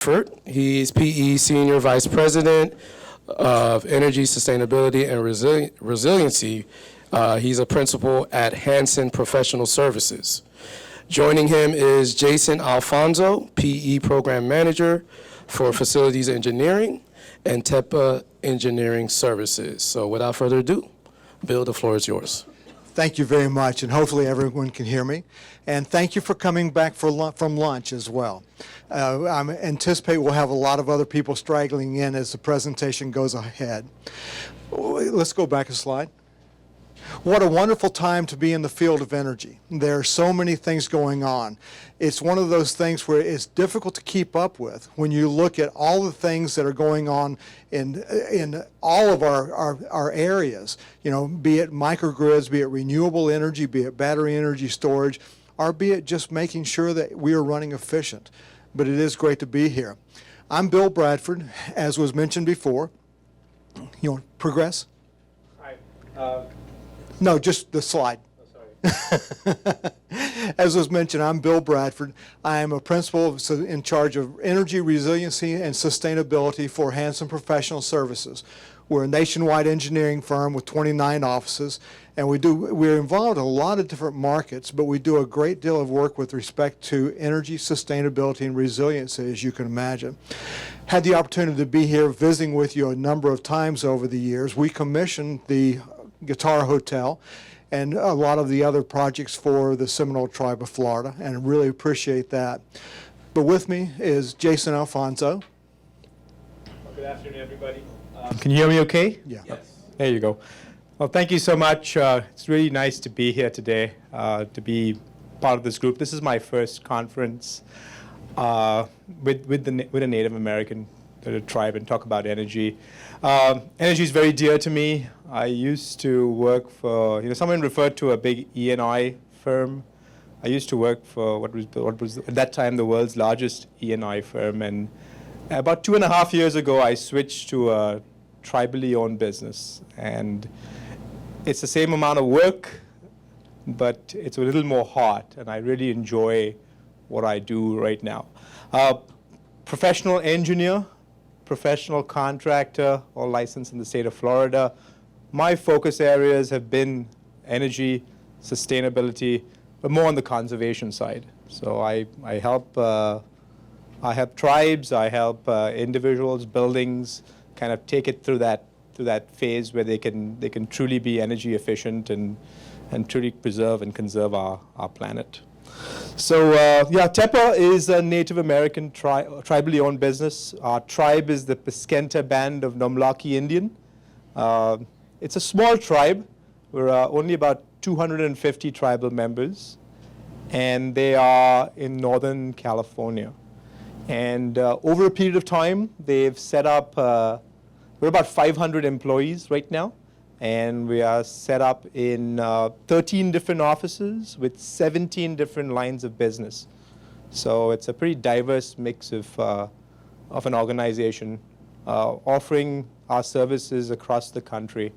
Bradford. He's PE Senior Vice President of Energy, Sustainability, and Resiliency. He's a principal at Hanson Professional Services. Joining him is Jason Alphonso, PE Program Manager for Facilities Engineering and Tepa Engineering Services. So without further ado, Bill, the floor is yours. Thank you very much, and hopefully everyone can hear me. And thank you for coming back from lunch as well. I anticipate we'll have a lot of other people straggling in as the presentation goes ahead. Let's go back a slide. What a wonderful time to be in the field of energy. There are so many things going on. It's one of those things where it's difficult to keep up with when you look at all the things that are going on in all of our areas, you know, be it microgrids, be it renewable energy, be it battery energy storage, or be it just making sure that we are running efficient. But it is great to be here. I'm Bill Bradford, as was mentioned before. You want to progress? Hi. No, just the slide. Oh, sorry. As was mentioned, I'm Bill Bradford. I am a principal in charge of energy resiliency and sustainability for Hanson Professional Services. We're a nationwide engineering firm with 29 offices, and we're involved in a lot of different markets, but we do a great deal of work with respect to energy, sustainability, and resiliency, as you can imagine. Had the opportunity to be here visiting with you a number of times over the years. We commissioned the Guitar Hotel and a lot of the other projects for the Seminole Tribe of Florida, and I really appreciate that. But with me is Jason Alphonso. Well, good afternoon, everybody. Can you hear me okay? Yeah. Yes. There you go. Well, thank you so much. It's really nice to be here today, to be part of this group. This is my first conference with a Native American tribe and talk about energy. Energy is very dear to me. I used to work for, someone referred to a big E&I firm. I used to work for what was at that time the world's largest E&I firm. And about 2.5 years ago, I switched to a tribally owned business. And it's the same amount of work, but it's a little more hot. And I really enjoy what I do right now. Professional engineer, professional contractor, all licensed in the state of Florida. My focus areas have been energy, sustainability, but more on the conservation side. So I help tribes, I help individuals, buildings, kind of take it through that phase where they can truly be energy efficient and truly preserve and conserve our planet. So Tepa is a Native American tribally owned business. Our tribe is the Piscataway Band of Nomlaki Indian. It's a small tribe. We're only about 250 tribal members, and they are in Northern California. And over a period of time, they've set up, we're about 500 employees right now. And we are set up in 13 different offices with 17 different lines of business. So it's a pretty diverse mix of an organization offering our services across the country.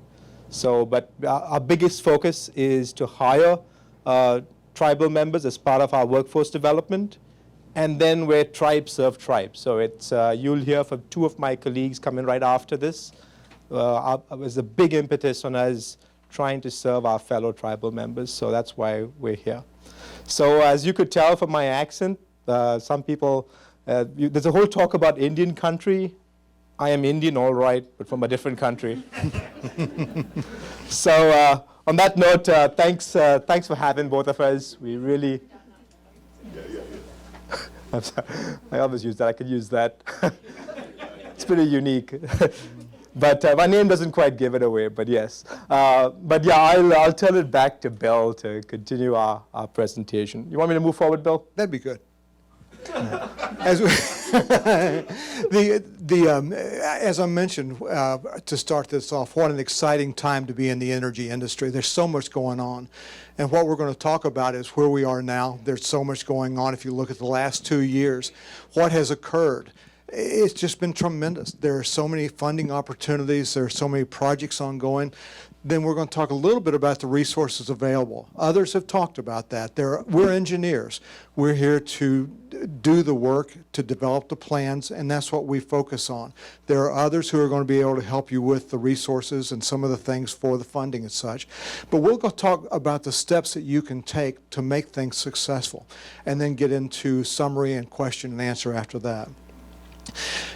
So, but our biggest focus is to hire tribal members as part of our workforce development, and then where tribes serve tribes. So it's you'll hear from two of my colleagues coming right after this. Was a big impetus on us trying to serve our fellow tribal members, so that's why we're here. So as you could tell from my accent, some people, there's a whole talk about Indian country. I am Indian, all right, but from a different country. So on that note, thanks for having both of us. We really... I'm sorry. I always use that. I could use that. It's pretty unique. But my name doesn't quite give it away, but yes. But yeah, I'll turn it back to Bill to continue our presentation. You want me to move forward, Bill? That'd be good. As I mentioned to start this off, what an exciting time to be in the energy industry. There's so much going on. And what we're going to talk about is where we are now. There's so much going on. If you look at the last 2 years, what has occurred it's just been tremendous. There are so many funding opportunities. There are so many projects ongoing. Then we're going to talk a little bit about the resources available. Others have talked about that. We're engineers. We're here to do the work, to develop the plans, and that's what we focus on. There are others who are going to be able to help you with the resources and some of the things for the funding and such. But we'll go talk about the steps that you can take to make things successful, and then get into summary and question and answer after that.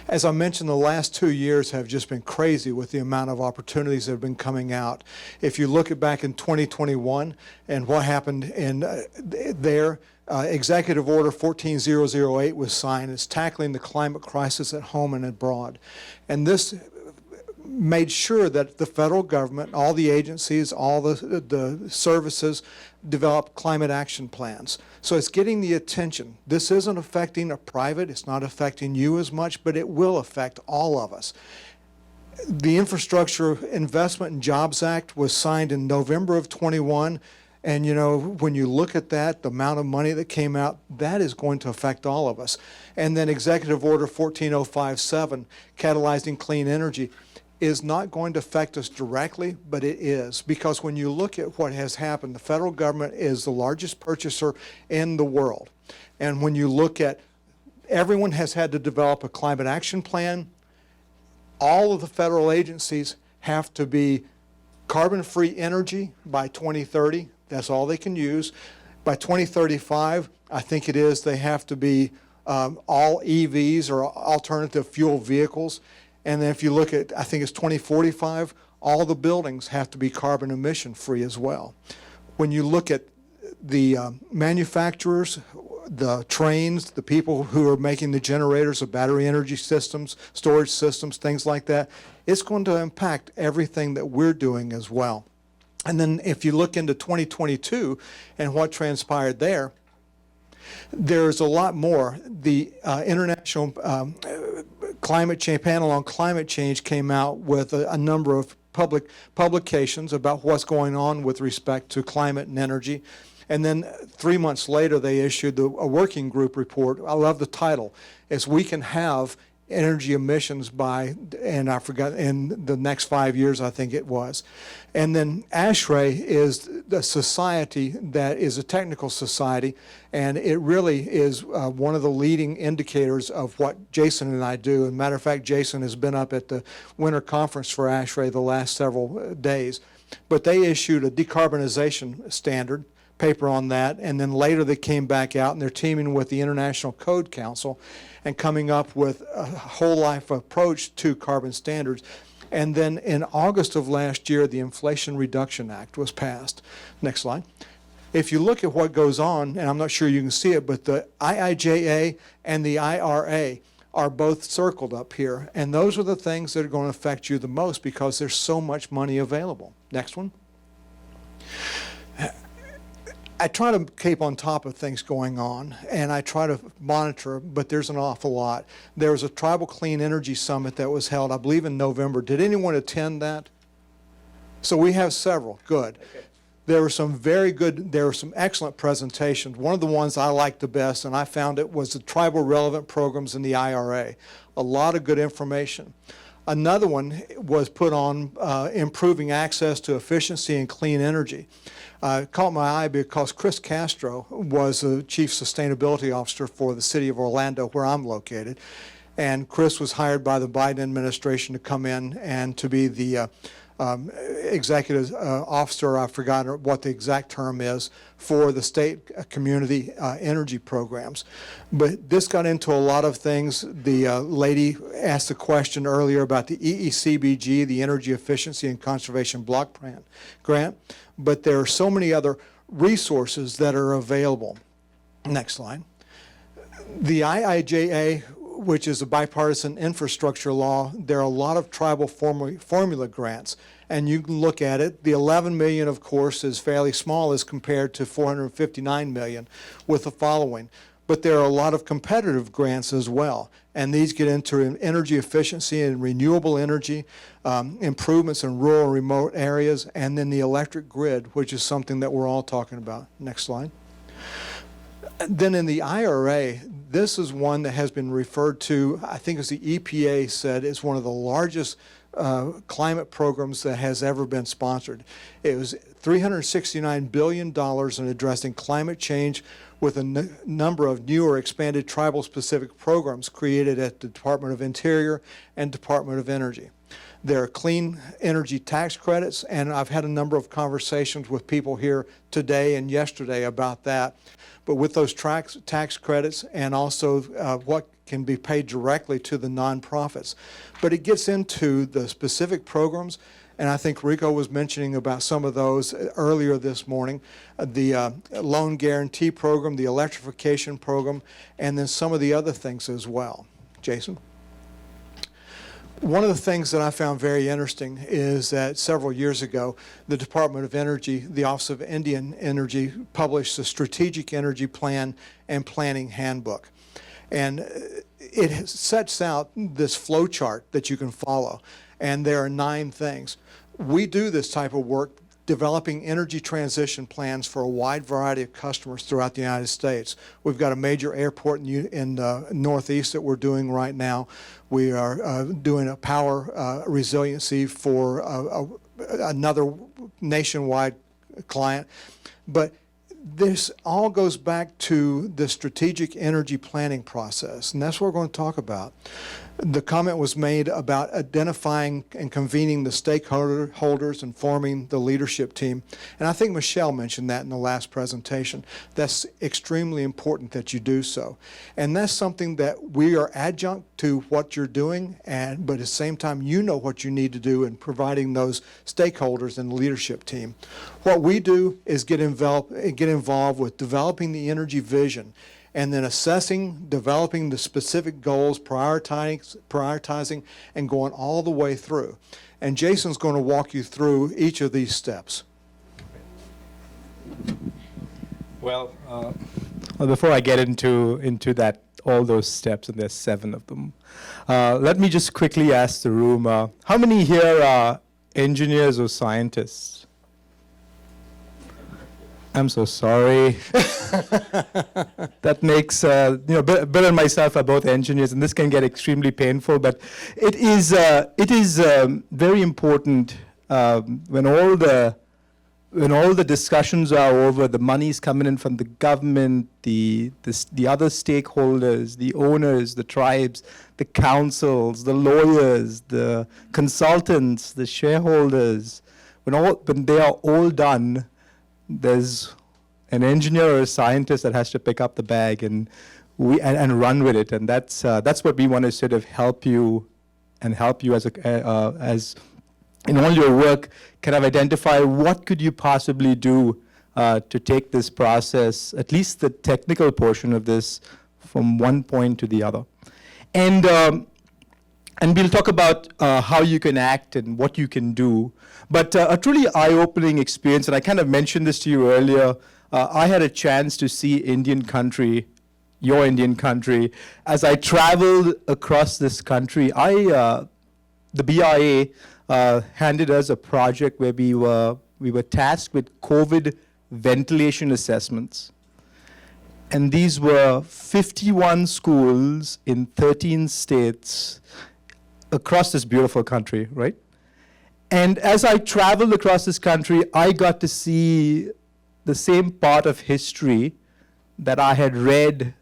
As I mentioned, the last 2 years have just been crazy with the amount of opportunities that have been coming out. If you look at back in 2021 and what happened in there, Executive Order 14008 was signed. It's tackling the climate crisis at home and abroad. And this made sure that the federal government, all the agencies, all the services develop climate action plans. So it's getting the attention. This isn't affecting a private, it's not affecting you as much, but it will affect all of us. The Infrastructure Investment and Jobs Act was signed in November of 21. And you know, when you look at that, the amount of money that came out, that is going to affect all of us. And then Executive Order 14057, catalyzing clean energy, is not going to affect us directly, but it is. Because when you look at what has happened, the federal government is the largest purchaser in the world. And when you look at, everyone has had to develop a climate action plan. All of the federal agencies have to be carbon-free energy by 2030. That's all they can use. By 2035, I think it is, they have to be all EVs or alternative fuel vehicles. And then if you look at, I think it's 2045, all the buildings have to be carbon emission free as well. When you look at the manufacturers, the trains, the people who are making the generators of battery energy systems, storage systems, things like that, it's going to impact everything that we're doing as well. And then if you look into 2022 and what transpired there, there's a lot more. The International Climate Change Panel on Climate Change came out with a number of publications about what's going on with respect to climate and energy. And then 3 months later, they issued a working group report. I love the title. It's We Can Have Energy Emissions by, and I forgot, in the next 5 years, I think it was. And then ASHRAE is the society that is a technical society, and it really is one of the leading indicators of what Jason and I do. As a matter of fact, Jason has been up at the winter conference for ASHRAE the last several days. But they issued a decarbonization standard paper on that, and then later they came back out and they're teaming with the International Code Council and coming up with a whole life approach to carbon standards. And then in August of last year, the Inflation Reduction Act was passed. Next slide. If you look at what goes on, and I'm not sure you can see it, but the IIJA and the IRA are both circled up here. And those are the things that are going to affect you the most because there's so much money available. Next one. I try to keep on top of things going on, and I try to monitor, but there's an awful lot. There was a Tribal Clean Energy Summit that was held, I believe, in November. Did anyone attend that? So we have several. Good. Okay. There were some very good, there were some excellent presentations. One of the ones I liked the best, and I found it, was the tribal relevant programs in the IRA. A lot of good information. Another one was put on improving access to efficiency and clean energy. Caught my eye because Chris Castro was the Chief Sustainability Officer for the City of Orlando, where I'm located. And Chris was hired by the Biden administration to come in and to be the executive officer, I forgot what the exact term is, for the state community energy programs. But this got into a lot of things. The lady asked a question earlier about the EECBG, the Energy Efficiency and Conservation Block Grant. But there are so many other resources that are available. Next slide. The IIJA, which is a bipartisan infrastructure law, there are a lot of tribal formula grants. And you can look at it. The 11 million, of course, is fairly small as compared to 459 million with the following. But there are a lot of competitive grants as well. And these get into energy efficiency and renewable energy, improvements in rural and remote areas, and then the electric grid, which is something that we're all talking about. Next slide. Then in the IRA, this is one that has been referred to, I think as the EPA said, it's one of the largest climate programs that has ever been sponsored. It was $369 billion in addressing climate change with a number of new or expanded tribal-specific programs created at the Department of Interior and Department of Energy. There are clean energy tax credits, and I've had a number of conversations with people here today and yesterday about that. But with those tax credits and also what can be paid directly to the nonprofits. But it gets into the specific programs, and I think Rico was mentioning about some of those earlier this morning, the loan guarantee program, the electrification program, and then some of the other things as well. Jason? One of the things that I found very interesting is that several years ago, the Department of Energy, the Office of Indian Energy, published a Strategic Energy Plan and Planning Handbook. And it sets out this flow chart that you can follow. And there are 9 things. We do this type of work developing energy transition plans for a wide variety of customers throughout the United States. We've got a major airport in the Northeast that we're doing right now. We are doing a power resiliency for another nationwide client. But this all goes back to the strategic energy planning process, and that's what we're going to talk about. The comment was made about identifying and convening the stakeholders and forming the leadership team. And I think Michelle mentioned that in the last presentation. That's extremely important that you do so. And that's something that we are adjunct to what you're doing, but at the same time, you know what you need to do in providing those stakeholders and the leadership team. What we do is get involved with developing the energy vision, and then assessing, developing the specific goals, prioritizing, and going all the way through. And Jason's going to walk you through each of these steps. Well, before I get into that, all those steps, and there's 7 of them, let me just quickly ask the room, how many here are engineers or scientists? I'm so sorry. That makes, Bill and myself are both engineers, and this can get extremely painful, but it is very important when all the discussions are over, the money's coming in from the government, the other stakeholders, the owners, the tribes, the councils, the lawyers, the consultants, the shareholders, when they are all done, there's an engineer or a scientist that has to pick up the bag and run with it, and that's what we want to sort of help you as in all your work, kind of identify what could you possibly do to take this process, at least the technical portion of this, from one point to the other, and we'll talk about how you can act and what you can do. But a truly eye-opening experience, and I kind of mentioned this to you earlier, I had a chance to see Indian country, your Indian country. As I traveled across this country, the BIA handed us a project where we were tasked with COVID ventilation assessments. And these were 51 schools in 13 states across this beautiful country, right? And as I traveled across this country, I got to see the same part of history that I had read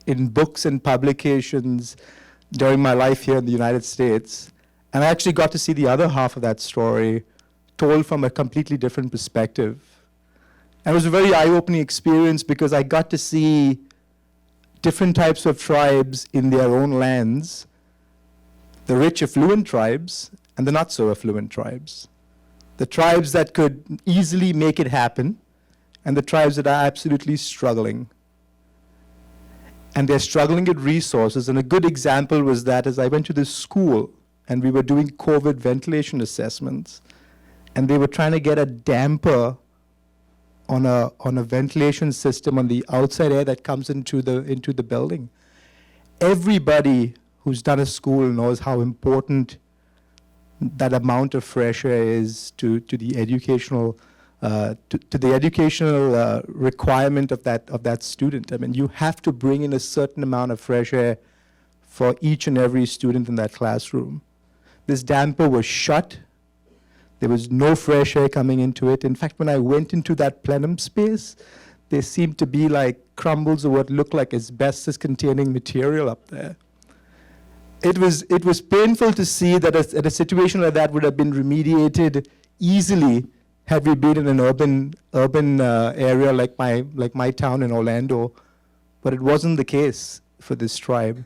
in books and publications during my life here in the United States. And I actually got to see the other half of that story told from a completely different perspective. And it was a very eye-opening experience because I got to see different types of tribes in their own lands, the rich, affluent tribes, and the not so affluent tribes. The tribes that could easily make it happen, and the tribes that are absolutely struggling. And they're struggling with resources, and a good example was that as I went to this school, and we were doing COVID ventilation assessments, and they were trying to get a damper on a ventilation system on the outside air that comes into the building. Everybody who's done a school knows how important that amount of fresh air is to the educational to the educational requirement of that student. I mean, you have to bring in a certain amount of fresh air for each and every student in that classroom. This damper was shut. There was no fresh air coming into it. In fact, when I went into that plenum space, there seemed to be like crumbles of what looked like asbestos-containing material up there. It was painful to see that a situation like that would have been remediated easily had we been in an urban area like my town in Orlando, but it wasn't the case for this tribe.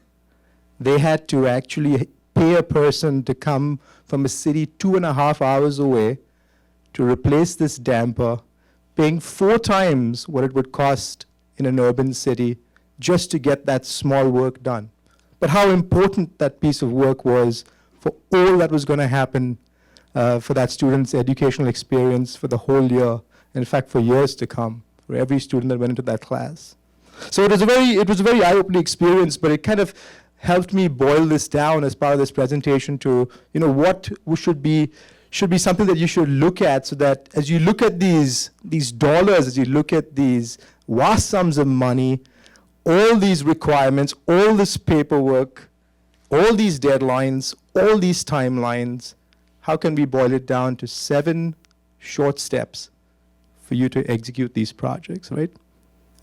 They had to actually pay a person to come from a city 2.5 hours away to replace this damper, paying 4 times what it would cost in an urban city just to get that small work done. But how important that piece of work was for all that was going to happen for that student's educational experience for the whole year, in fact, for years to come, for every student that went into that class. So it was a very eye-opening experience, but it kind of helped me boil this down as part of this presentation to, what should be something that you should look at, so that as you look at these dollars, as you look at these vast sums of money, all these requirements, all this paperwork, all these deadlines, all these timelines, how can we boil it down to 7 short steps for you to execute these projects, right?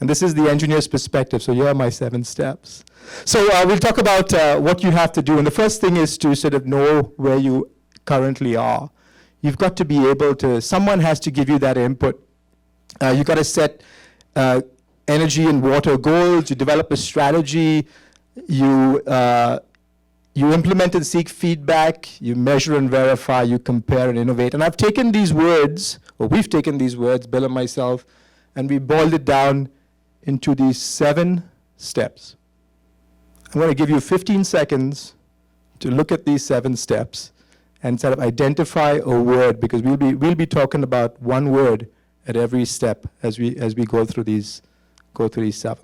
And this is the engineer's perspective, so here are my 7 steps. So we'll talk about what you have to do. And the first thing is to sort of know where you currently are. You've got to be able to, someone has to give you that input. You've got to set energy and water goals, you develop a strategy, you implement and seek feedback, you measure and verify, you compare and innovate. And I've taken these words, or we've taken these words, Bill and myself, and we boiled it down into these 7 steps. I'm going to give you 15 seconds to look at these 7 steps and sort of identify a word, because we'll be talking about one word at every step as we go through these 7.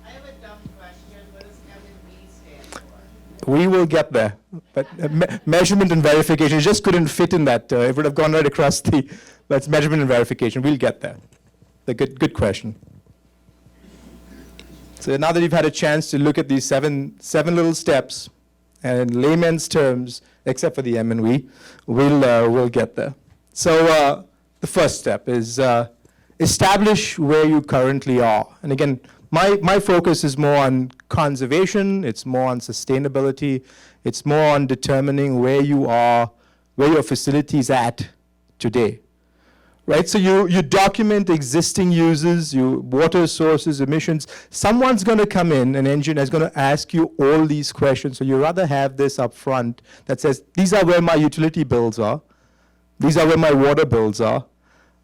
I have a dumb question. What does M&V stand for? We will get there, but measurement and verification just couldn't fit in that. It would have gone right across that's measurement and verification. We'll get there. A good question. So now that you've had a chance to look at these seven little steps, and in layman's terms, except for the M&V, we'll get there. So the first step is establish where you currently are. And again, my focus is more on conservation, it's more on sustainability, it's more on determining where you are, where your facility is at today. Right, so you document existing uses, water sources, emissions. Someone's going to come in, an engineer is going to ask you all these questions. So you rather have this up front that says, these are where my utility bills are. These are where my water bills are.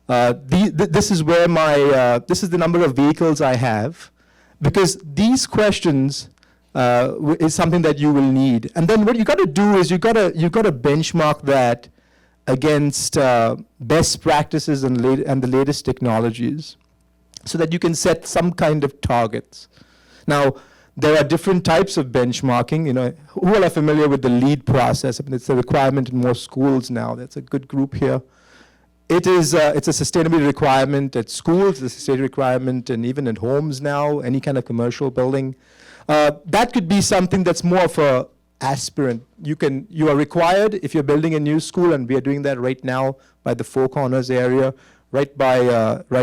This is where this is the number of vehicles I have. Because these questions is something that you will need. And then what you got to do is you got to benchmark that against best practices and the latest technologies, so that you can set some kind of targets. Now, there are different types of benchmarking. Who all are familiar with the LEED process? I mean, it's a requirement in most schools now. That's a good group here. It's a sustainability requirement at schools, it's a sustainability requirement, and even at homes now, any kind of commercial building. That could be something that's more of a aspirant. You are required if you're building a new school, and we are doing that right now by the Four Corners area, right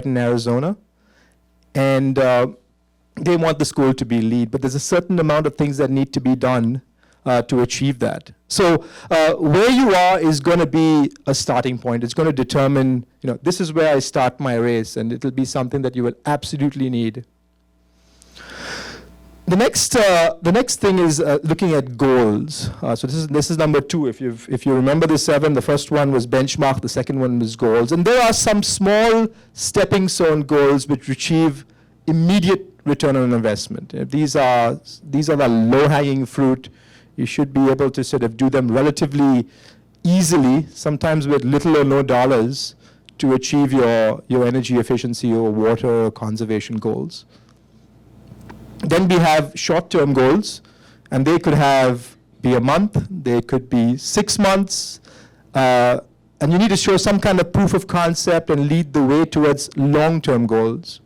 in Arizona. And they want the school to be LEED, but there's a certain amount of things that need to be done to achieve that. So where you are is going to be a starting point. It's going to determine, this is where I start my race, and it'll be something that you will absolutely need. The next thing is looking at goals. So this is number 2. If you remember the 7, the first one was benchmark, the second one was goals, and there are some small stepping stone goals which achieve immediate return on investment. These are the low-hanging fruit. You should be able to sort of do them relatively easily, sometimes with little or no dollars, to achieve your energy efficiency or water conservation goals. Then we have short-term goals, and they could have be a month, they could be 6 months, and you need to show some kind of proof of concept and lead the way towards long-term goals.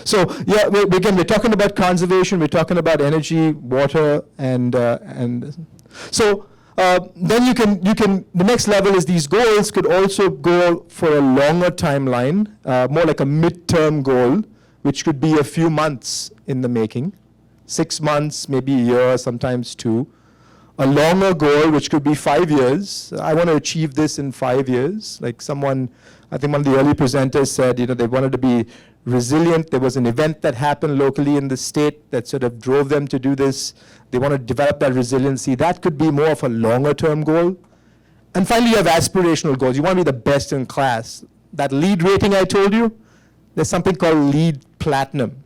So yeah, again, we're talking about conservation, we're talking about energy, water, and so then you can, the next level is these goals could also go for a longer timeline, more like a midterm goal, which could be a few months in the making, 6 months, maybe a year, sometimes 2. A longer goal, which could be 5 years. I want to achieve this in 5 years. Like someone, I think one of the early presenters said, they wanted to be resilient. There was an event that happened locally in the state that sort of drove them to do this. They want to develop that resiliency. That could be more of a longer term goal. And finally, you have aspirational goals. You want to be the best in class. That LEED rating I told you, there's something called LEED Platinum.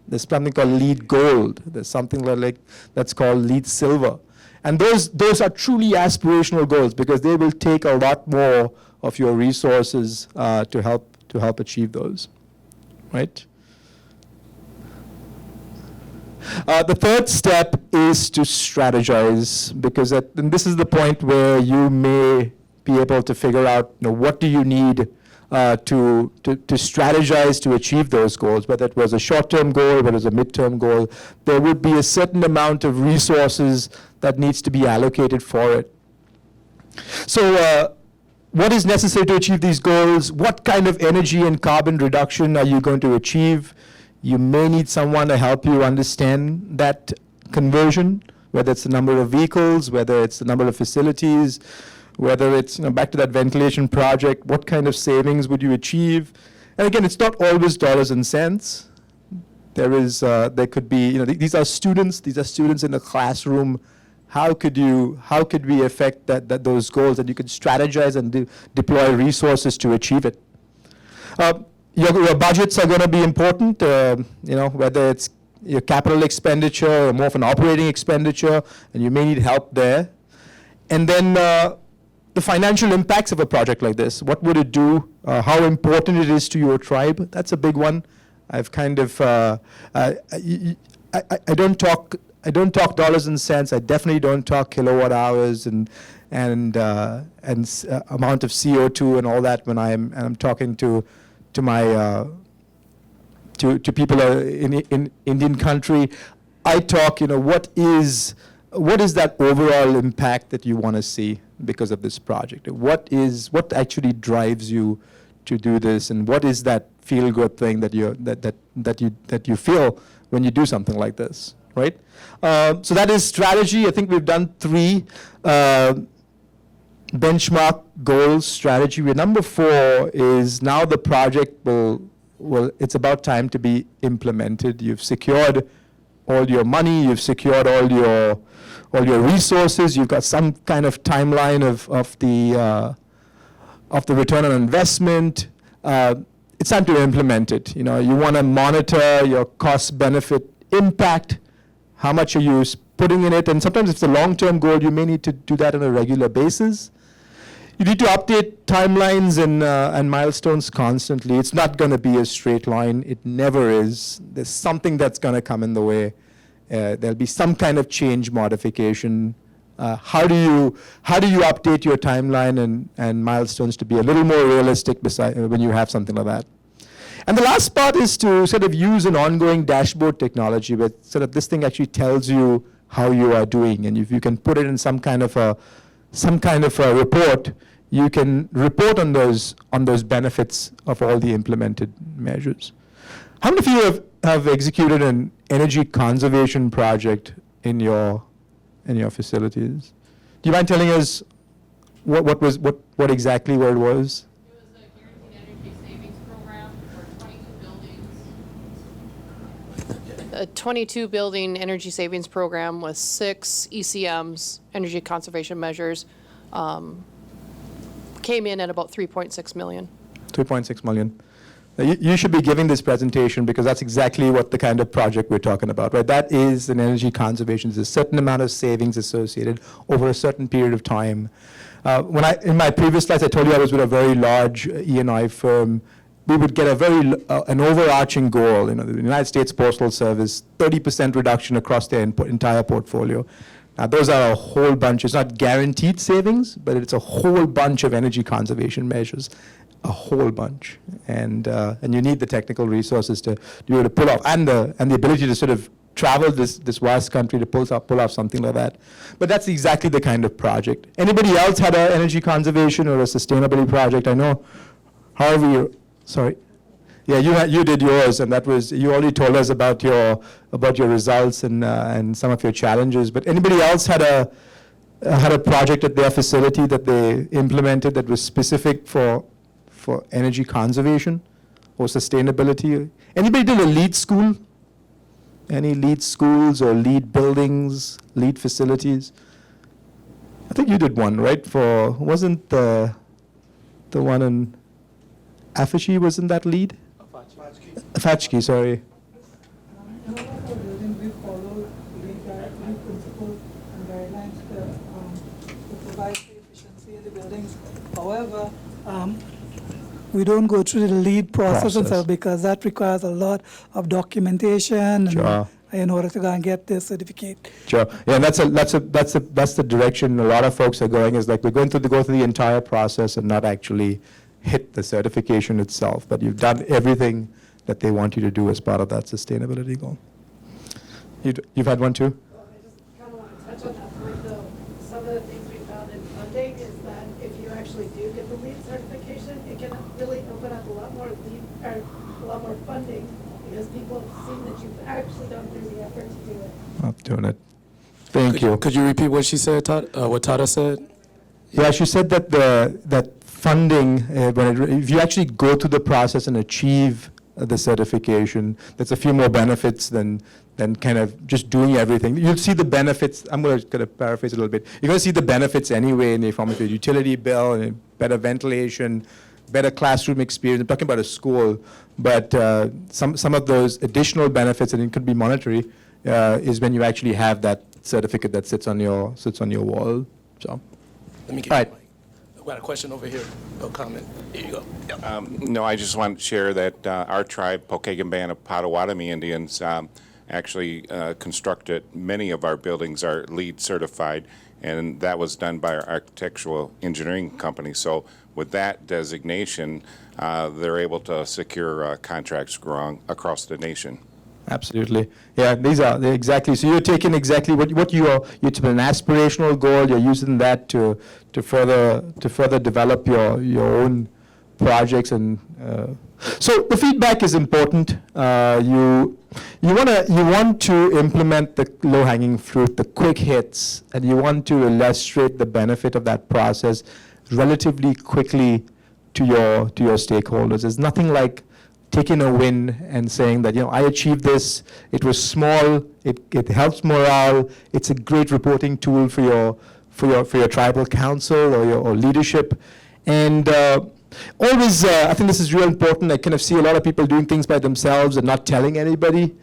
There's something called LEED Gold. There's something like that's called LEED Silver. And those are truly aspirational goals because they will take a lot more of your resources to help achieve those, right? The third step is to strategize, because and this is the point where you may be able to figure out, what do you need to strategize to achieve those goals, whether it was a short-term goal, whether it was a mid-term goal. There would be a certain amount of resources that needs to be allocated for it. So what is necessary to achieve these goals? What kind of energy and carbon reduction are you going to achieve? You may need someone to help you understand that conversion, whether it's the number of vehicles, whether it's the number of facilities, whether it's back to that ventilation project, what kind of savings would you achieve? And again, it's not always dollars and cents. There could be, these are students in the classroom. How could we affect those goals? And you could strategize and deploy resources to achieve it. Your budgets are going to be important, whether it's your capital expenditure or more of an operating expenditure, and you may need help there. And then the financial impacts of a project like this. What would it do? How important it is to your tribe? That's a big one. I've kind of, I don't talk dollars and cents. I definitely don't talk kilowatt hours and amount of CO2 and all that when I'm talking to my to people in Indian country. I talk, what is that overall impact that you want to see because of this project? What actually drives you to do this, and what is that feel-good thing that you feel when you do something like this, right? So that is strategy. I think we've done 3 benchmark goals strategy. Number 4 is now the project it's about time to be implemented. You've secured all your money, you've secured all your resources, you've got some kind of timeline of the return on investment. It's time to implement it. You want to monitor your cost-benefit impact. How much are you putting in it? And sometimes if it's a long-term goal, you may need to do that on a regular basis. You need to update timelines and milestones constantly. It's not going to be a straight line. It never is. There's something that's going to come in the way. There'll be some kind of change modification. How do you update your timeline and milestones to be a little more realistic when you have something like that? And the last part is to sort of use an ongoing dashboard technology where sort of this thing actually tells you how you are doing, and if you can put it in some kind of a report, you can report on those benefits of all the implemented measures. How many of you have executed an energy conservation project in your facilities? Do you mind telling us what exactly where it was? It was the Guaranteed Energy Savings Program for 22 buildings. A 22 building energy savings program with 6 ECMs, energy conservation measures, came in at about 3.6 million. 3.6 million. You should be giving this presentation because that's exactly what the kind of project we're talking about, right? That is an energy conservation. There's a certain amount of savings associated over a certain period of time. In my previous slides, I told you I was with a very large E&I firm. We would get an overarching goal. The United States Postal Service, 30% reduction across their entire portfolio. Now, those are a whole bunch. It's not guaranteed savings, but it's a whole bunch of energy conservation measures, a whole bunch. And you need the technical resources to be able to pull off, and the ability to sort of travel this vast country to pull off something like that. But that's exactly the kind of project. Anybody else had an energy conservation or a sustainability project? I know, Harvey, sorry. Yeah, you did yours, and that was, you already told us about your results and some of your challenges. But anybody else had a project at their facility that they implemented that was specific for energy conservation or sustainability? Anybody did a LEED school? Any LEED schools or LEED buildings, LEED facilities? I think you did one, right? Wasn't the one in Afashi, wasn't that LEED? Apache, sorry. In all of our buildings, we follow LEED principles and guidelines to provide the efficiency in the buildings. However, we don't go through the LEED process and stuff because that requires a lot of documentation in order to go and get the certificate. Sure. Yeah, and that's the direction a lot of folks are going, is like we're going to go through the entire process and not actually hit the certification itself, but you've done everything that they want you to do as part of that sustainability goal. You've had one too? Well, I just kind of want to touch on that point, though. Some of the things we found in funding is that if you actually do get the LEED certification, it can really open up a lot more funding, because people have seen that you've actually gone through the effort to do it. I'm doing it. Thank you. Could you repeat what she said, what Tata said? Yeah, she said that that funding, if you actually go through the process and achieve the certification, there's a few more benefits than kind of just doing everything. You'll see the benefits. I'm going to kind of paraphrase it a little bit. You're going to see the benefits anyway in the form of your utility bill and better ventilation, better classroom experience. I'm talking about a school, but some of those additional benefits, and it could be monetary, is when you actually have that certificate that sits on your wall. So, Let me get all right. I've got a question over here. No comment. Here you go. Yep. No, I just want to share that our tribe, Pokagon Band of Potawatomi Indians, actually constructed many of our buildings are LEED certified, and that was done by our architectural engineering company. So with that designation, they're able to secure contracts across the nation. Absolutely. Yeah, they're exactly. So you're taking exactly what it's an aspirational goal. You're using that to further develop your own projects, and so the feedback is important. You want to implement the low-hanging fruit, the quick hits, and you want to illustrate the benefit of that process relatively quickly to your stakeholders. There's nothing like taking a win and saying that, I achieved this, it was small, it helps morale, it's a great reporting tool for your tribal council or your leadership. And always, I think this is real important. I kind of see a lot of people doing things by themselves and not telling anybody.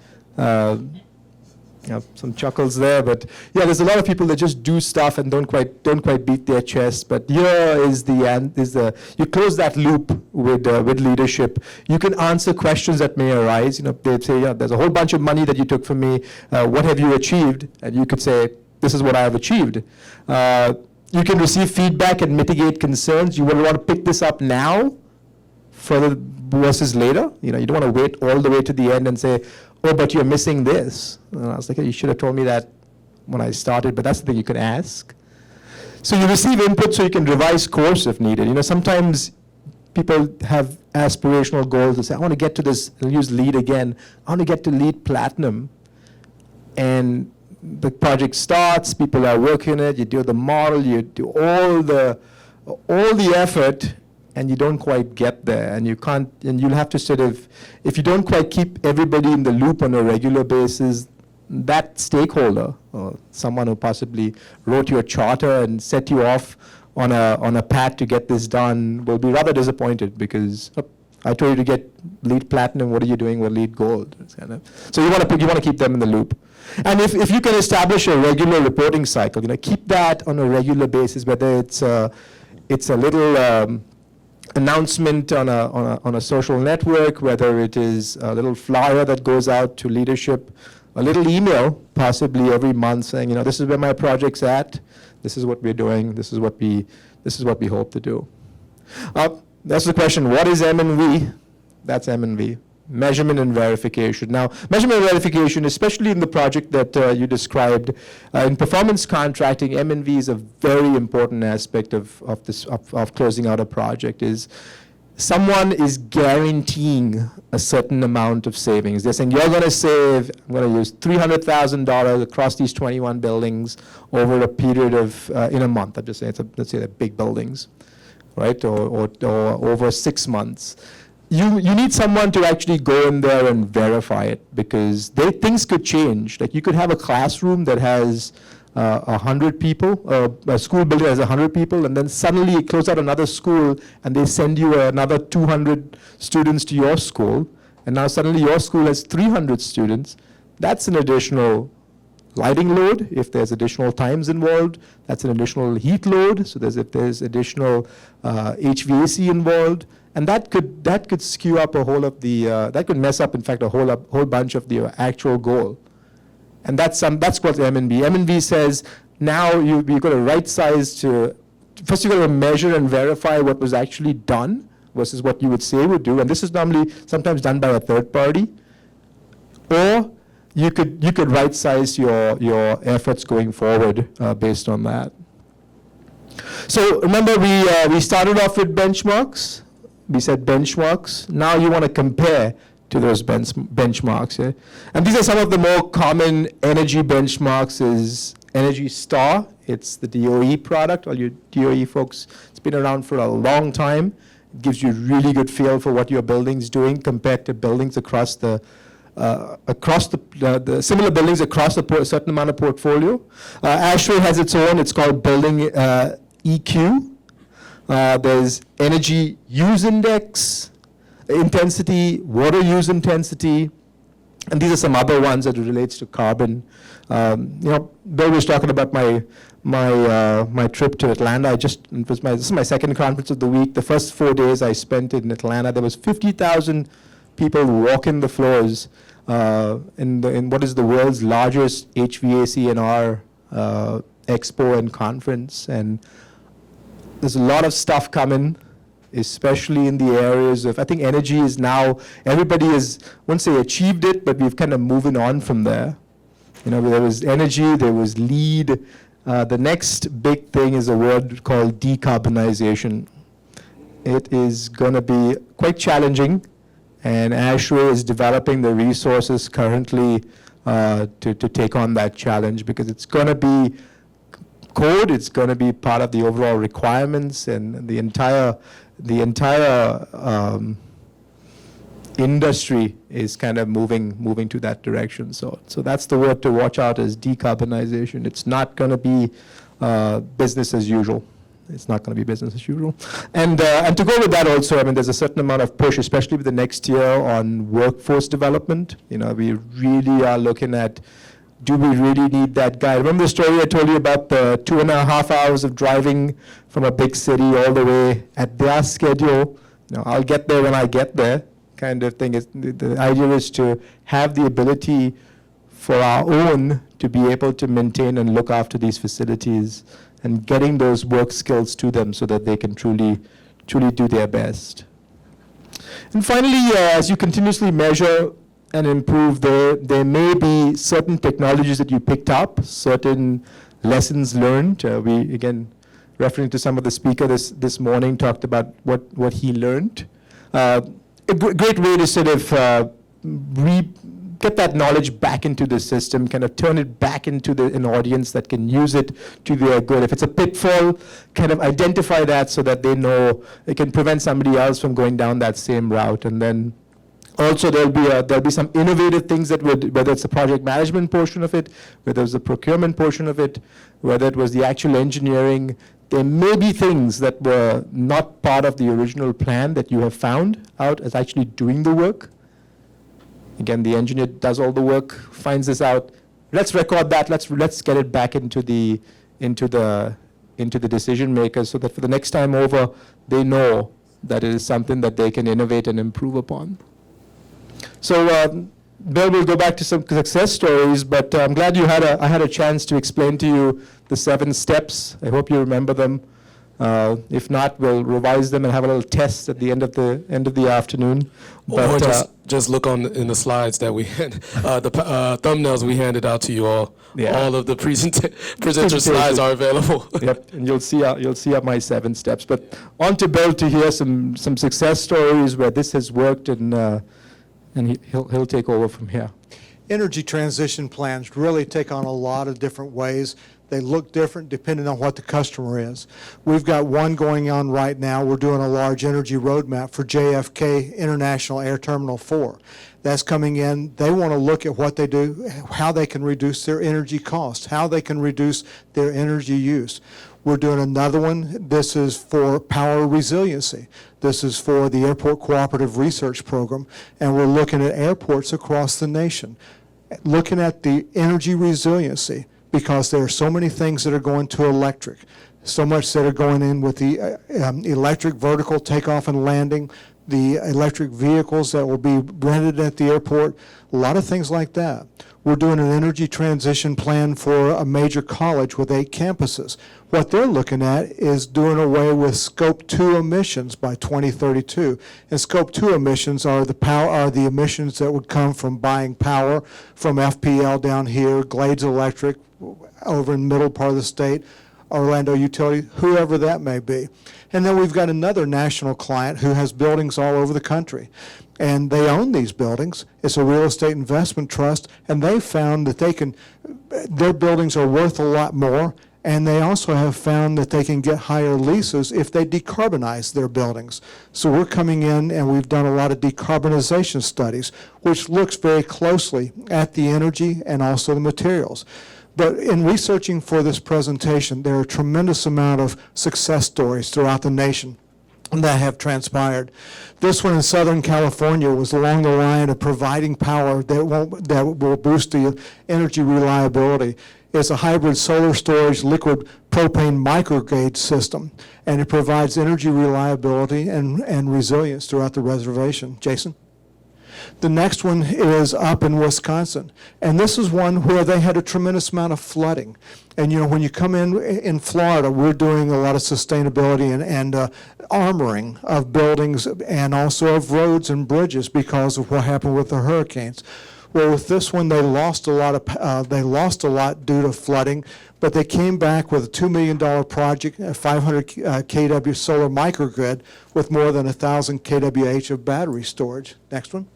Some chuckles there, but yeah, there's a lot of people that just do stuff and don't quite beat their chest. But here is you close that loop with leadership. You can answer questions that may arise. They'd say, there's a whole bunch of money that you took from me. What have you achieved? And you could say, this is what I have achieved. You can receive feedback and mitigate concerns. You will want to pick this up now, further versus later. You don't want to wait all the way to the end and say, oh, but you're missing this. And I was like, you should have told me that when I started, but that's the thing you can ask. So you receive input so you can revise course if needed. Sometimes people have aspirational goals and say, I want to get to this, and use LEED again. I want to get to LEED Platinum. And the project starts, people are working it, you do the model, you do all the effort, and you don't quite get there, and you'll have to sort of, if you don't quite keep everybody in the loop on a regular basis, that stakeholder, or someone who possibly wrote your charter and set you off on a path to get this done, will be rather disappointed because, I told you to get LEED Platinum, what are you doing with LEED Gold? So you want to keep them in the loop. And if you can establish a regular reporting cycle, keep that on a regular basis, whether it's a little announcement on a social network, whether it is a little flyer that goes out to leadership a little email, possibly every month, saying, this is where my project's at, this is what we're doing, this is what we hope to do. That's the question, what is M&V? That's M&V, measurement and verification. Now, measurement and verification, especially in the project that you described, in performance contracting, M&V is a very important aspect of closing out a project. Is someone is guaranteeing a certain amount of savings. They're saying, you're going to save, I'm going to use $300,000 across these 21 buildings over a period of, in a month. I'm just saying, let's say they're big buildings, right, or over 6 months. You need someone to actually go in there and verify it, because things could change. Like, you could have a classroom that has 100 people, a school building has 100 people, and then suddenly you close out another school and they send you another 200 students to your school, and now suddenly your school has 300 students. That's an additional lighting load. If there's additional times involved, that's an additional heat load. So if there's additional HVAC involved, and that could skew up a whole of the, that could mess up, in fact, a whole bunch of the actual goal. And that's what M&V. M&V says, now you've got to right size to, first you've got to measure and verify what was actually done versus what you would say would do. And this is normally sometimes done by a third party. Or you could right size your efforts going forward based on that. So remember, we started off with benchmarks. We said benchmarks. Now you want to compare to those benchmarks. Yeah? And these are some of the more common energy benchmarks. Is Energy Star. It's the DOE product. All you DOE folks, it's been around for a long time. It gives you a really good feel for what your building's doing compared to buildings across the similar buildings across a certain amount of portfolio. ASHRAE has its own. It's called Building EQ. There's Energy Use Index, intensity, water use intensity, and these are some other ones that relates to carbon. Bill was talking about my trip to Atlanta. This is my second conference of the week. The first 4 days I spent in Atlanta, there was 50,000 people walking the floors in what is the world's largest HVAC&R expo and conference, and there's a lot of stuff coming, especially in the areas of, I think energy is now, everybody is, I wouldn't say achieved it, but we've kind of moving on from there. There was energy, there was lead. The next big thing is a word called decarbonization. It is going to be quite challenging, and ASHRAE is developing the resources currently to take on that challenge, because it's going to be code, it's going to be part of the overall requirements, and the entire industry is kind of moving to that direction. So that's the word to watch out, is decarbonization. It's not going to be business as usual. It's not going to be business as usual. And to go with that also, there's a certain amount of push, especially with the next year, on workforce development. We really are looking at, do we really need that guy? Remember the story I told you about the 2.5 hours of driving from a big city all the way at their schedule? I'll get there when I get there kind of thing. The idea is to have the ability for our own to be able to maintain and look after these facilities and getting those work skills to them so that they can truly do their best. And finally, as you continuously measure and improve, there may be certain technologies that you picked up, certain lessons learned. We, again, referring to some of the speaker this morning, talked about what he learned. A great way to sort of get that knowledge back into the system, kind of turn it back into an audience that can use it to their good. If it's a pitfall, kind of identify that so that they know it can prevent somebody else from going down that same route. And then also there'll be some innovative things that whether it's the project management portion of it, whether it's the procurement portion of it, whether it was the actual engineering. There may be things that were not part of the original plan that you have found out as actually doing the work. Again, the engineer does all the work, finds this out. Let's record that. Let's get it back into the decision makers, so that for the next time over, they know that it is something that they can innovate and improve upon. So Bill will go back to some success stories, but I'm glad I had a chance to explain to you the 7 steps. I hope you remember them. If not, we'll revise them and have a little test at the end of the afternoon. Or just look in the slides that we had, the thumbnails we handed out to you all. Yeah. All of the presenter slides are available. Yep, and you'll see up my 7 steps. But on to Bill to hear some success stories where this has worked, and he'll take over from here. Energy transition plans really take on a lot of different ways. They look different depending on what the customer is. We've got one going on right now. We're doing a large energy roadmap for JFK International Air Terminal 4. That's coming in. They want to look at what they do, how they can reduce their energy costs, how they can reduce their energy use. We're doing another one. This is for power resiliency. This is for the Airport Cooperative Research Program, and we're looking at airports across the nation, looking at the energy resiliency, because there are so many things that are going to electric, so much that are going in with the electric vertical takeoff and landing, the electric vehicles that will be rented at the airport, a lot of things like that. We're doing an energy transition plan for a major college with 8 campuses. What they're looking at is doing away with Scope 2 emissions by 2032. And Scope 2 emissions are the emissions that would come from buying power from FPL down here, Glades Electric over in the middle part of the state, Orlando Utility, whoever that may be. And then we've got another national client who has buildings all over the country. And they own these buildings. It's a real estate investment trust, and they found that their buildings are worth a lot more, and they also have found that they can get higher leases if they decarbonize their buildings. So we're coming in and we've done a lot of decarbonization studies, which looks very closely at the energy and also the materials. But in researching for this presentation, there are a tremendous amount of success stories throughout the nation that have transpired. This one in Southern California was along the line of providing power that will boost the energy reliability. It's a hybrid solar storage liquid propane microgrid system, and it provides energy reliability and resilience throughout the reservation. Jason? The next one is up in Wisconsin, and this is one where they had a tremendous amount of flooding. And when you come in Florida, we're doing a lot of sustainability and armoring of buildings and also of roads and bridges because of what happened with the hurricanes. Well, with this one, they lost a lot due to flooding, but they came back with a $2 million project, a 500 kW solar microgrid with more than 1,000 kWh of battery storage. Next one.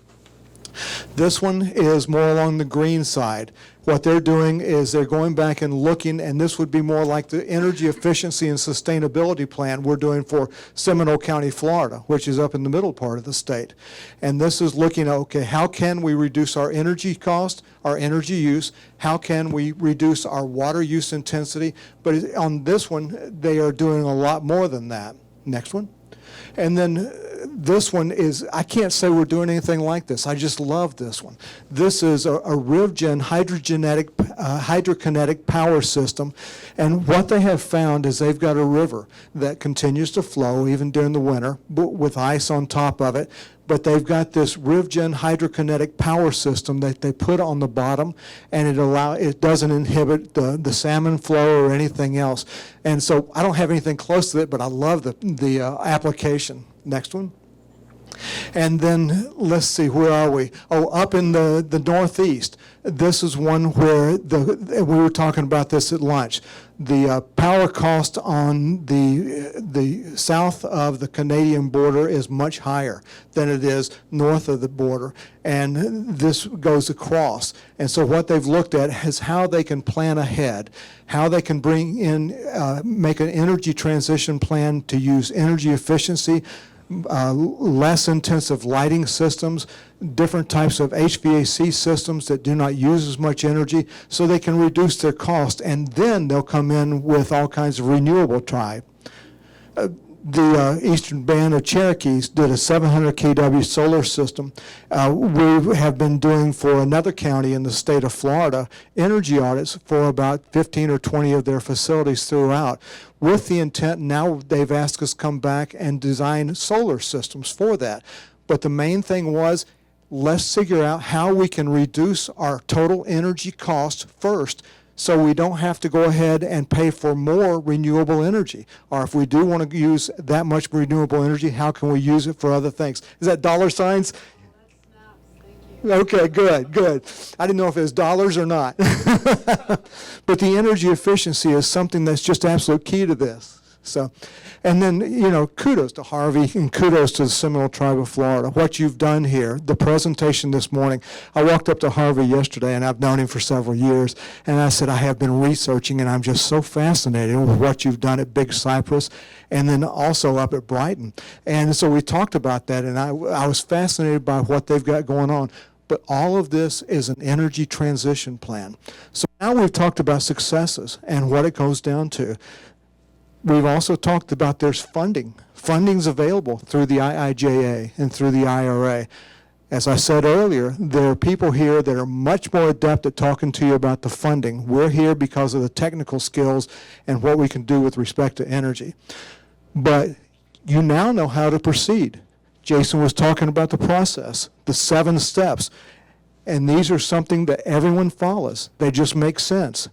This one is more along the green side. What they're doing is they're going back and looking, and this would be more like the energy efficiency and sustainability plan we're doing for Seminole County, Florida, which is up in the middle part of the state. And this is looking at, okay, how can we reduce our energy cost, our energy use? How can we reduce our water use intensity? But on this one, they are doing a lot more than that. Next one. And then this one is, I can't say we're doing anything like this. I just love this one. This is a RivGen hydrokinetic power system. And what they have found is they've got a river that continues to flow even during the winter with ice on top of it. But they've got this RivGen hydrokinetic power system that they put on the bottom, and it doesn't inhibit the salmon flow or anything else. And so I don't have anything close to it, but I love the application. Next one. And then let's see, where are we? Oh, up in the Northeast. This is one where we were talking about this at lunch. The power cost on the south of the Canadian border is much higher than it is north of the border, and this goes across. And so what they've looked at is how they can plan ahead, how they can bring in, make an energy transition plan to use energy efficiency, less intensive lighting systems, different types of HVAC systems that do not use as much energy, so they can reduce their cost, and then they'll come in with all kinds of renewable type. The Eastern Band of Cherokees did a 700 kW solar system. We have been doing for another county in the state of Florida energy audits for about 15 or 20 of their facilities throughout, with the intent now they've asked us to come back and design solar systems for that. But the main thing was, let's figure out how we can reduce our total energy cost first, so we don't have to go ahead and pay for more renewable energy. Or if we do want to use that much renewable energy, how can we use it for other things? Is that dollar signs? Okay, good. I didn't know if it was dollars or not. But the energy efficiency is something that's just absolute key to this. So, and then, kudos to Harvey and kudos to the Seminole Tribe of Florida. What you've done here, the presentation this morning. I walked up to Harvey yesterday, and I've known him for several years, and I said, I have been researching, and I'm just so fascinated with what you've done at Big Cypress, and then also up at Brighton. And so we talked about that, and I was fascinated by what they've got going on. But all of this is an energy transition plan. So now we've talked about successes and what it goes down to. We've also talked about there's funding. Funding's available through the IIJA and through the IRA. As I said earlier, there are people here that are much more adept at talking to you about the funding. We're here because of the technical skills and what we can do with respect to energy. But you now know how to proceed. Jason was talking about the process, the 7 steps. And these are something that everyone follows. They just make sense.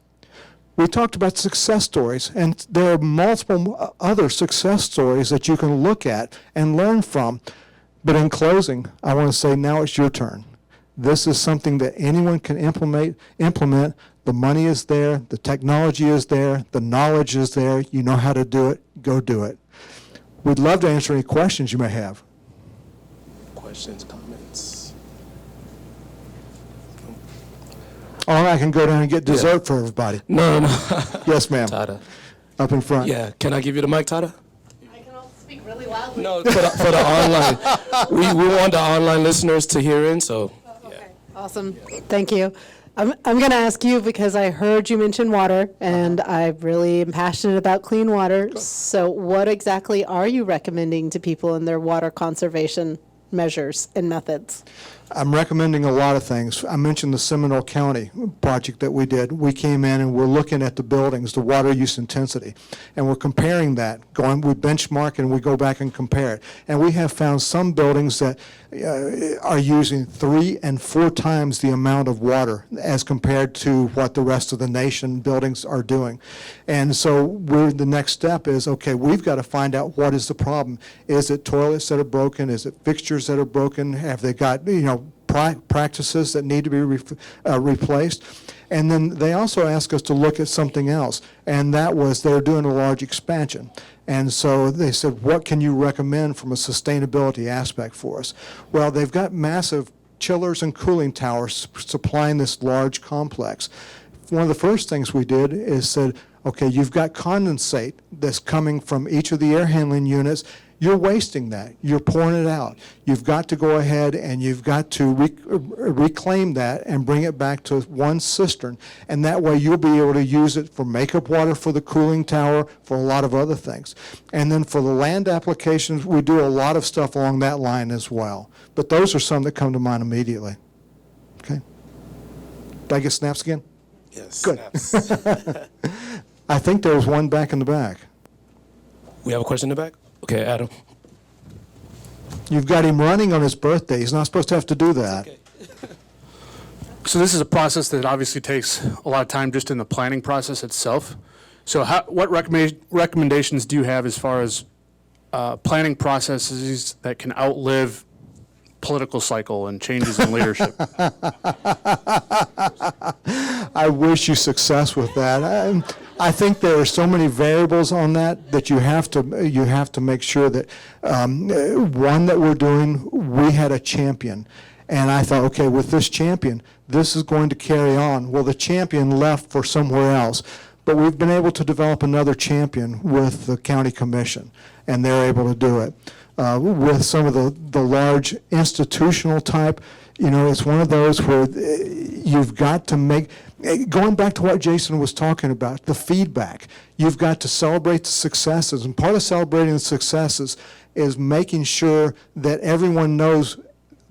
We talked about success stories, and there are multiple other success stories that you can look at and learn from. But in closing, I want to say now it's your turn. This is something that anyone can implement. The money is there, the technology is there, the knowledge is there. You know how to do it. Go do it. We'd love to answer any questions you may have. Questions, comments? Or I can go down and get dessert for everybody. No. Yes, ma'am. Tada. Up in front. Yeah, can I give you the mic, Tada? I can also speak really loudly. No, for the online. We want the online listeners to hear in, so. Okay. Awesome. Thank you. I'm going to ask you because I heard you mention water, and I really am passionate about clean water. So what exactly are you recommending to people in their water conservation measures and methods? I'm recommending a lot of things. I mentioned the Seminole County project that we did. We came in and we're looking at the buildings, the water use intensity, and we're comparing that. We benchmark and we go back and compare it. And we have found some buildings that are using 3 and 4 times the amount of water as compared to what the rest of the nation buildings are doing. And so the next step is, okay, we've got to find out what is the problem. Is it toilets that are broken? Is it fixtures that are broken? Have they got, practices that need to be replaced? And then they also asked us to look at something else, and that was they're doing a large expansion. And so they said, what can you recommend from a sustainability aspect for us? Well, they've got massive chillers and cooling towers supplying this large complex. One of the first things we did is said, okay, you've got condensate that's coming from each of the air handling units. You're wasting that. You're pouring it out. You've got to go ahead and you've got to reclaim that and bring it back to one cistern. And that way you'll be able to use it for makeup water for the cooling tower, for a lot of other things. And then for the land applications, we do a lot of stuff along that line as well. But those are some that come to mind immediately. Okay. Did I get snaps again? Yes. Good. Snaps. I think there was one back in the back. We have a question in the back? Okay, Adam. You've got him running on his birthday. He's not supposed to have to do that. Okay. So this is a process that obviously takes a lot of time just in the planning process itself. So what recommendations do you have as far as planning processes that can outlive political cycle and changes in leadership? I wish you success with that. I think there are so many variables on that you have to make sure that one that we're doing, we had a champion. And I thought, okay, with this champion, this is going to carry on. Well, the champion left for somewhere else. But we've been able to develop another champion with the county commission, and they're able to do it. With some of the large institutional type, it's one of those where you've got to make, going back to what Jason was talking about, the feedback. You've got to celebrate the successes, and part of celebrating the successes is making sure that everyone knows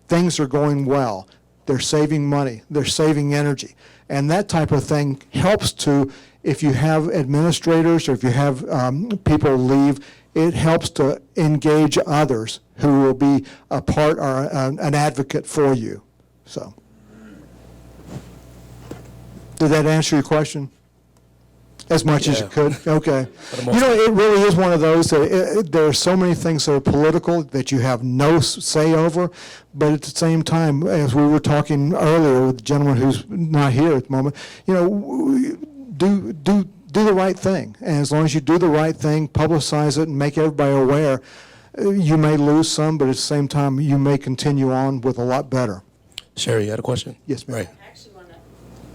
things are going well. They're saving money, they're saving energy, and that type of thing helps to, if you have administrators or if you have people leave, it helps to engage others who will be a part or an advocate for you. So, did that answer your question? As much as you Yeah. could? Okay. For the You most know, it really is one of those, there are so many things that are political that you have no say over, but at the same time, as we were talking earlier with the gentleman who's not here at the moment, you know, do the right thing. And as long as you do the right thing, publicize it and make everybody aware, you may lose some, but at the same time, you may continue on with a lot better. Sherry, you had a question? Yes, ma'am. Right. I actually want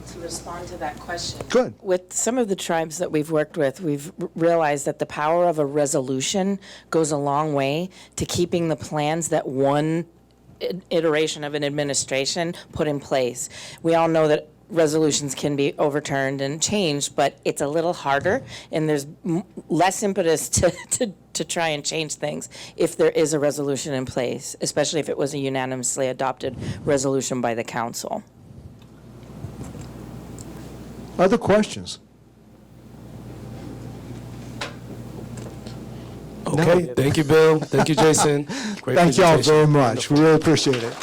to respond to that question. Good. With some of the tribes that we've worked with, we've realized that the power of a resolution goes a long way to keeping the plans that one iteration of an administration put in place. We all know that resolutions can be overturned and changed, but it's a little harder, and there's less impetus to try and change things if there is a resolution in place, especially if it was a unanimously adopted resolution by the council. Other questions? Okay, thank you, Bill. Thank you, Jason. Great Thank you all presentation. very much. We really appreciate it.